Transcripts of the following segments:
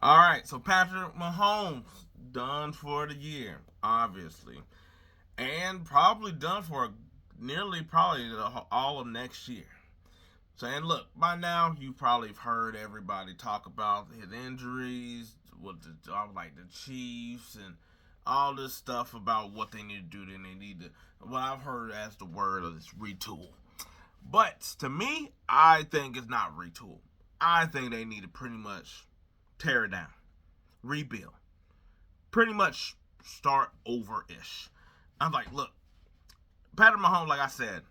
All right, so Patrick Mahomes done for the year, obviously, and probably done for nearly probably all of next year. So, and look, by now you probably have heard everybody talk about his injuries, with like the Chiefs and all this stuff about what they need to do. Then they need to, what I've heard as the word is retool. But to me, I think it's not retool. I think they need to pretty much tear it down, rebuild, pretty much start over ish. I'm like, look, Patrick Mahomes, like I said,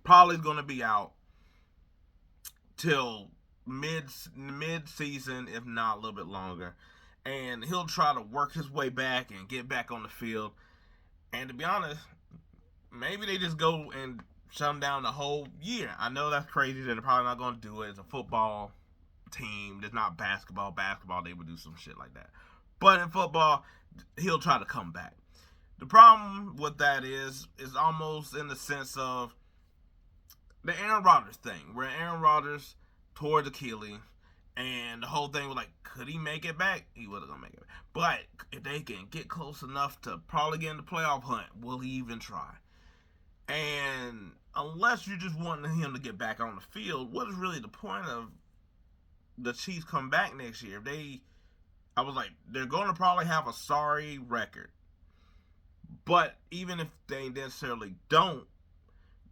probably going to be out till mid season, if not a little bit longer, and he'll try to work his way back and get back on the field. And to be honest, maybe they just go and shut him down the whole year. I know that's crazy. They're probably not going to do it. It's a football team. It's not basketball. Basketball, they would do some shit like that. But in football, he'll try to come back. The problem with that is almost in the sense of the Aaron Rodgers thing, where Aaron Rodgers tore the Achilles, and the whole thing was like, could he make it back? He wasn't gonna make it back. But if they can get close enough to probably get in the playoff hunt, will he even try? And unless you just want him to get back on the field, what is really the point of the Chiefs come back next year? I was like, they're going to probably have a sorry record. But even if they necessarily don't,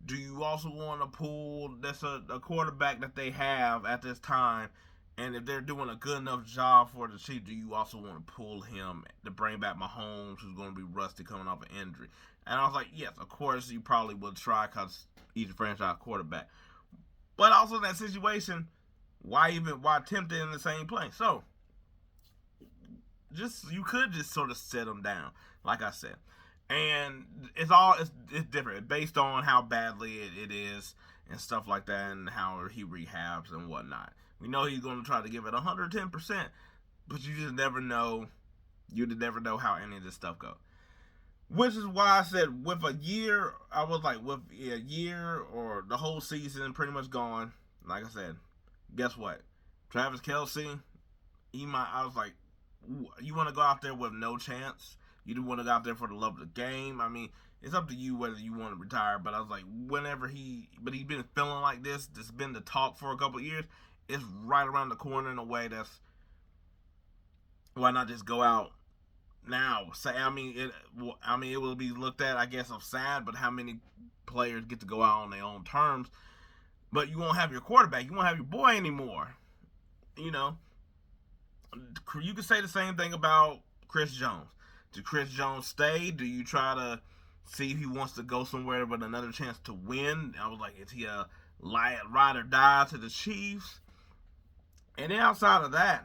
do you also want to pull that's a quarterback that they have at this time? And if they're doing a good enough job for the Chiefs, do you also want to pull him to bring back Mahomes, who's going to be rusty coming off an injury? And I was like, yes, of course you probably would try because he's a franchise quarterback. But also in that situation, why tempt it in the same place? So you could just sort of set him down, like I said. And it's different based on how badly it is and stuff like that, and how he rehabs and whatnot. We know he's going to try to give it 110%, but you just never know. You just never know how any of this stuff goes. Which is why I said with a year, I was like, with a year or the whole season pretty much gone. Like I said, guess what? Travis Kelce, I was like, you want to go out there with no chance? You do want to go out there for the love of the game. I mean, it's up to you whether you want to retire. But I was like, he's been feeling like this. This has been the talk for a couple of years. It's right around the corner in a way that's, why not just go out now? Say, it will be looked at, I guess, of sad. But how many players get to go out on their own terms? But you won't have your quarterback. You won't have your boy anymore. You know, you could say the same thing about Chris Jones. Did Chris Jones stay? Do you try to see if he wants to go somewhere with another chance to win? I was like, is he a ride or die to the Chiefs? And then outside of that,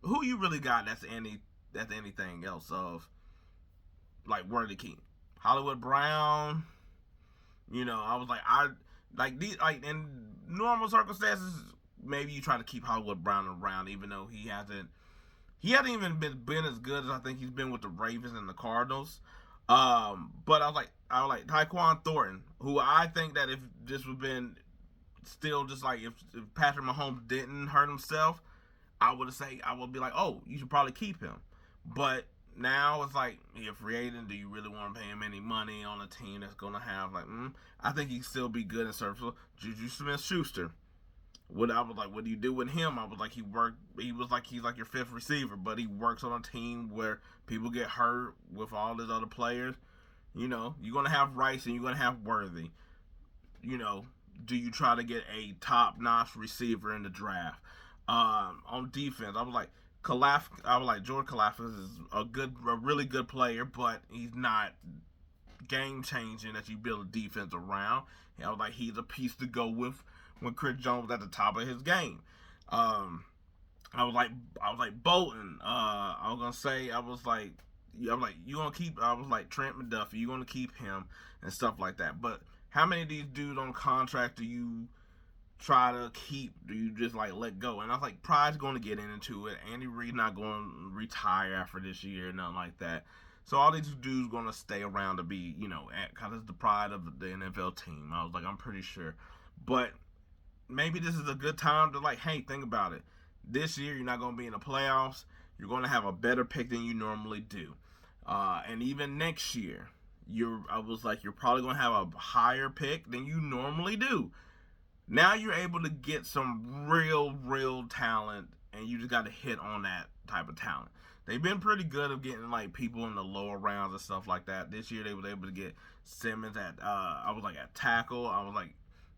who you really got that's anything else of like worthy keep? Hollywood Brown. I was like, in normal circumstances, maybe you try to keep Hollywood Brown around, even though he hasn't even been as good as I think he's been with the Ravens and the Cardinals. But I was like Tyquan Thornton, who I think that if this would have been still just like if Patrick Mahomes didn't hurt himself, I would be like, oh, you should probably keep him. But now it's like, you're free agent. Do you really want to pay him any money on a team that's going to have I think he'd still be good and serviceable. Juju Smith-Schuster. What do you do with him? I was like, he's like your fifth receiver, but he works on a team where people get hurt with all these other players. You're gonna have Rice and you're gonna have Worthy. Do you try to get a top-notch receiver in the draft? On defense, I was like George Kalafis is a really good player, but he's not game changing that you build a defense around. I was like, he's a piece to go with when Chris Jones was at the top of his game. I was like Bolton. I was like you gonna keep. I was like Trent McDuffie. You gonna keep him and stuff like that. But how many of these dudes on contract do you try to keep? Do you just like let go? And I was like, Pride's going to get into it. Andy Reid's not going to retire after this year, nothing like that. So all these dudes going to stay around to be, because it's the pride of the NFL team. I was like, I'm pretty sure. But maybe this is a good time to like, hey, think about it. This year, you're not going to be in the playoffs. You're going to have a better pick than you normally do. And even next year, I was like, you're probably going to have a higher pick than you normally do. Now you're able to get some real talent, and you just got to hit on that type of talent. They've been pretty good at getting like people in the lower rounds and stuff like that. This year they were able to get Simmons at I was like at tackle. I was like,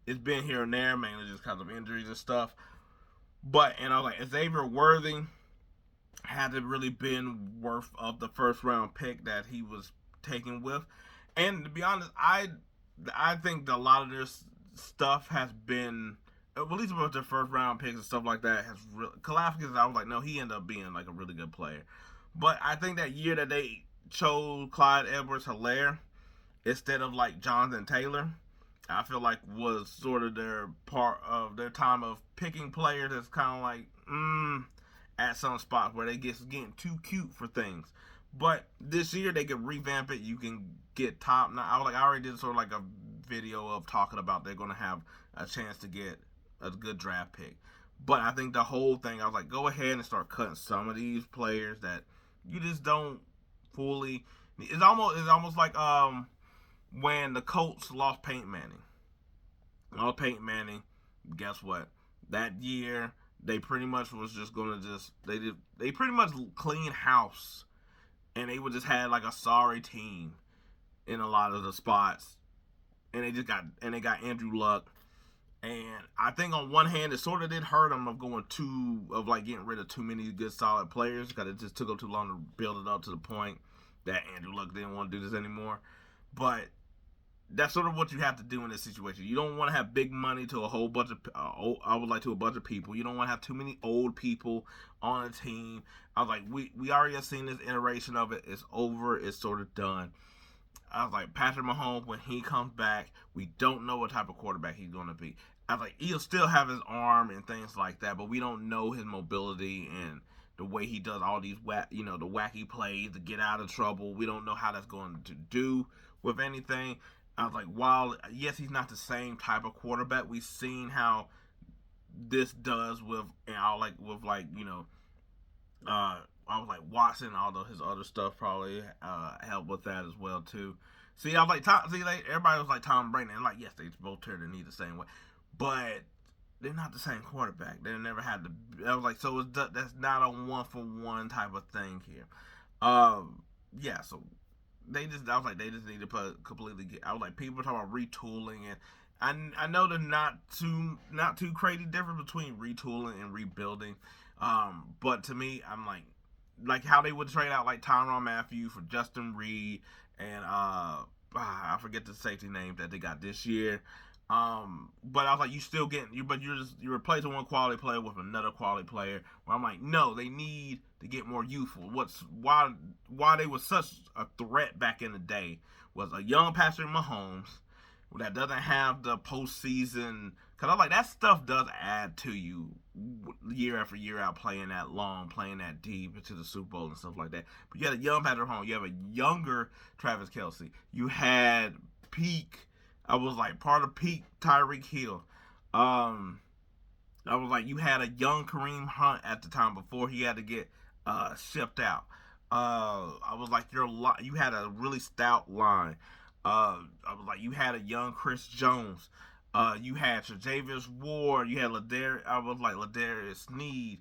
it's been here and there mainly just because of injuries and stuff. And I was like, Xavier Worthy hasn't really been worth of the first round pick that he was taken with. And to be honest, I think that a lot of this stuff has been, at least about their first round picks and stuff like that, has really, Kalafdis, I was like, no, he ended up being like a really good player. But I think that year that they chose Clyde Edwards-Helaire instead of like Jonathan Taylor, I feel like was sort of their part of their time of picking players that's kind of like, at some spots where they getting too cute for things. But this year they can revamp it. You can get top. Now, I already did sort of like a video of talking about they're going to have a chance to get a good draft pick. But I think the whole thing, I was like, go ahead and start cutting some of these players that you just don't fully. It's almost like when the Colts lost Peyton Manning. Guess what? That year they pretty much was just gonna they pretty much clean house, and they would just had like a sorry team in a lot of the spots, and they got Andrew Luck. And I think on one hand, it sort of did hurt them of getting rid of too many good solid players because it just took them too long to build it up to the point that Andrew Luck didn't want to do this anymore. But that's sort of what you have to do in this situation. You don't want to have big money to a whole bunch of to a bunch of people. You don't want to have too many old people on a team. I was like, we already have seen this iteration of it. It's over. It's sort of done. I was like, Patrick Mahomes, when he comes back, we don't know what type of quarterback he's going to be. I was like, he'll still have his arm and things like that, but we don't know his mobility and the way he does all these the wacky plays to get out of trouble. We don't know how that's going to do with anything. I was like, while yes, he's not the same type of quarterback, we've seen how this does with I was like Watson, although his other stuff probably helped with that as well too. See, I was like, everybody was like Tom Brady, and like, yes, they both turned their knee the same way, but they're not the same quarterback. They never had the. I was like, so that's not a 1-for-1 type of thing here. Yeah, so they just need to completely get. I was like, people talking about retooling, and I know there's not too crazy difference between retooling and rebuilding. But to me, I'm like how they would trade out like Tyrann Mathieu for Justin Reed and I forget the safety names that they got this year. But I was like, you're replacing one quality player with another quality player. Where I'm like, no, they need to get more youthful. Why they were such a threat back in the day was a young Patrick Mahomes that doesn't have the postseason. Because I'm like, that stuff does add to you year after year out, playing that long, playing that deep into the Super Bowl and stuff like that. But you had a young Patrick Mahomes. You have a younger Travis Kelce. You had peak. I was like part of peak Tyreek Hill. I was like, you had a young Kareem Hunt at the time before he had to get shipped out. I was like, you had a really stout line. I was like, you had a young Chris Jones. You had Tre'Davious Ward. You had Ladarius Sneed.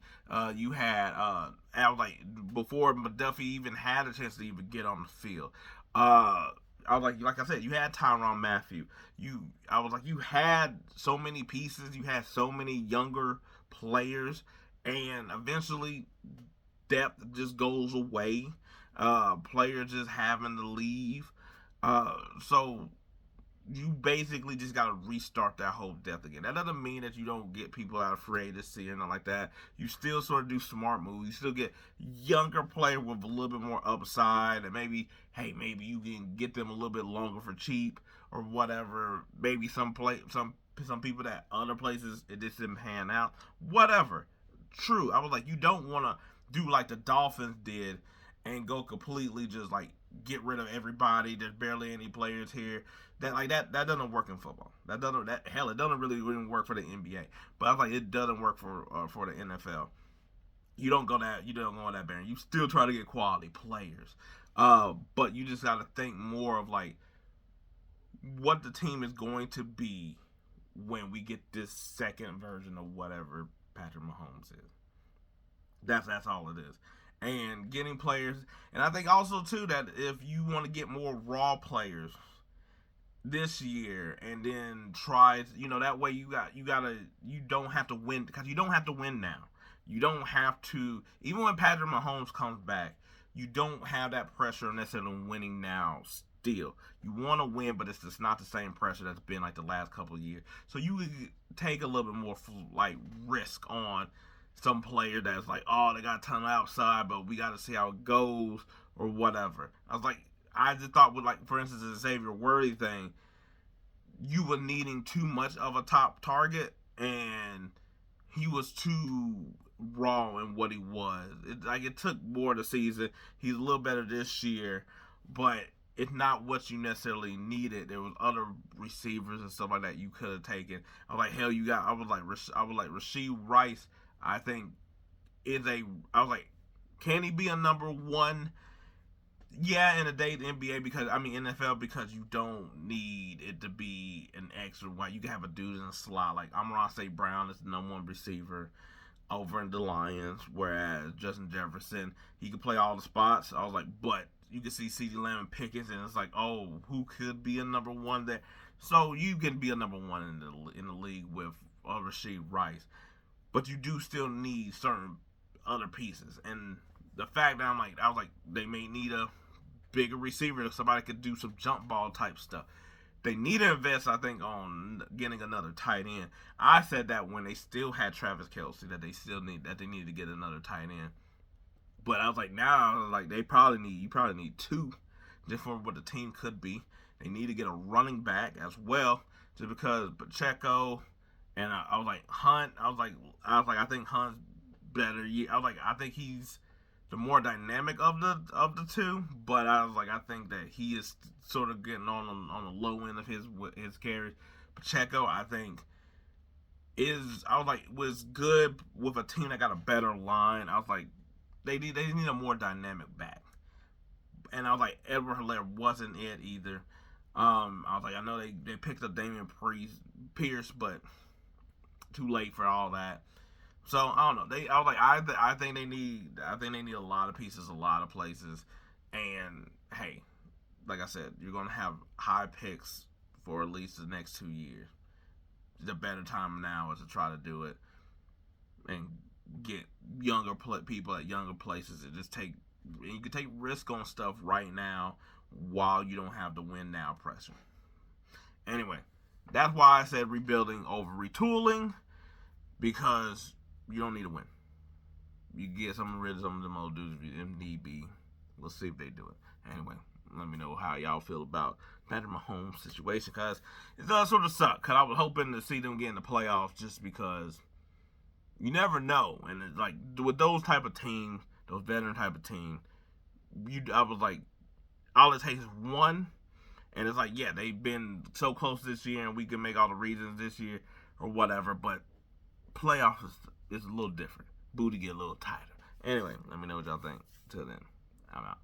You had I was like, before McDuffie even had a chance to even get on the field. I was like I said, you had Tyrann Mathieu. I was like, you had so many pieces. You had so many younger players, and eventually depth just goes away. Players just having to leave. So you basically just got to restart that whole depth again. That doesn't mean that you don't get people out of free agency and like that. You still sort of do smart moves. You still get younger players with a little bit more upside, and maybe you can get them a little bit longer for cheap or whatever. Maybe some people that other places it just didn't pan out. Whatever. True. I was like, you don't want to do like the Dolphins did and go completely just like get rid of everybody. There's barely any players here. That doesn't work in football. It doesn't really work for the NBA. But I was like, it doesn't work for the NFL. you don't go on that barrier. You still try to get quality players. But you just got to think more of like what the team is going to be when we get this second version of whatever Patrick Mahomes is. That's all it is. And getting players, and I think also too that if you want to get more raw players this year, and then try, that way you don't have to win, because you don't have to win now. You don't have to, even when Patrick Mahomes comes back, you don't have that pressure necessarily winning now. Still, you want to win, but it's just not the same pressure that's been like the last couple of years. So you take a little bit more like risk on some player that's like, oh, they got a ton of outside, but we got to see how it goes or whatever. I just thought with, like, for instance, the Xavier Worthy thing, you were needing too much of a top target, and he was too raw in what he was. It took more of the season. He's a little better this year, but it's not what you necessarily needed. There was other receivers and stuff like that you could have taken. I was like, hell, I was like Rashee Rice. I think I was like, can he be a number one? Yeah, in the NBA, because NFL, because you don't need it to be an extra white. You can have a dude in a slot like Amon-Ra St. Brown is the number one receiver over in the Lions, whereas Justin Jefferson, he could play all the spots. I was like, but you can see CeeDee Lamb and Pickens, and it's like, oh, who could be a number one there? So you can be a number one in the league with Rashee Rice, but you do still need certain other pieces. And the fact that I was like, they may need a bigger receiver if somebody could do some jump ball type stuff. They need to invest, I think, on getting another tight end. I said that when they still had Travis Kelce, that they need to get another tight end. But I was like, now, like, you probably need two, just for what the team could be. They need to get a running back as well, just because Pacheco and I was like, Hunt. I was like, I think Hunt's better. I think he's the more dynamic of the two, but I was like, I think that he is sort of getting on the low end of his carries. Pacheco, I think, was good with a team that got a better line. I was like, they need a more dynamic back, and I was like, Edward Helaire wasn't it either. I was like, I know they picked up Damian Pierce, but too late for all that. So I don't know. I think they need a lot of pieces, a lot of places, and hey, like I said, you're gonna have high picks for at least the next 2 years. The better time now is to try to do it and get younger people at younger places. And you can take risk on stuff right now while you don't have the win now pressure. Anyway, that's why I said rebuilding over retooling, because you don't need to win. You can get rid of some of them old dudes if need be. We'll see if they do it. Anyway, let me know how y'all feel about Patrick Mahomes' situation, because it does sort of suck, because I was hoping to see them get in the playoffs, just because you never know. And it's like, with those type of teams, those veteran type of teams, I was like, all it takes is one, and it's like, yeah, they've been so close this year, and we can make all the reasons this year or whatever, but playoffs is a little different. Booty get a little tighter. Anyway, let me know what y'all think. Till then, I'm out.